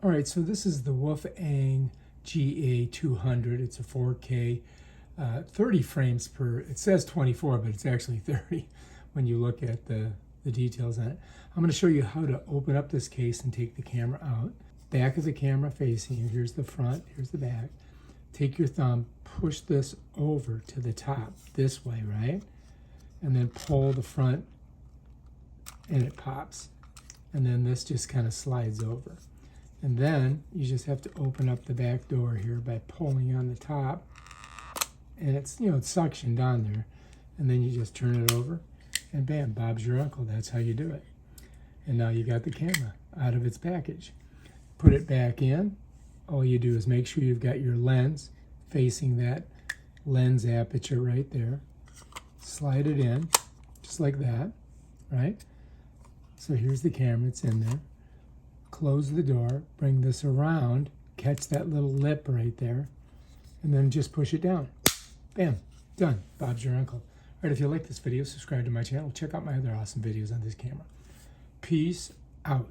All right, so this is the WOLFANG GA200. It's a 4K, 30 frames per, it says 24, but it's actually 30 when you look at the details on it. I'm going to show you how to open up this case and take the camera out. Back of the camera facing you. Here's the front, here's the back. Take your thumb, push this over to the top this way, right? And then pull the front and it pops. And then this just kind of slides over. And then you just have to open up the back door here by pulling on the top. And it's, you know, it's suctioned on there. And then you just turn it over and bam, Bob's your uncle. That's how you do it. And now you got the camera out of its package. Put it back in. All you do is make sure you've got your lens facing that lens aperture right there. Slide it in, just like that, right? So here's the camera, it's in there. Close the door, bring this around, catch that little lip right there, and then just push it down. Bam, done. Bob's your uncle. All right, if you like this video, subscribe to my channel. Check out my other awesome videos on this camera. Peace out.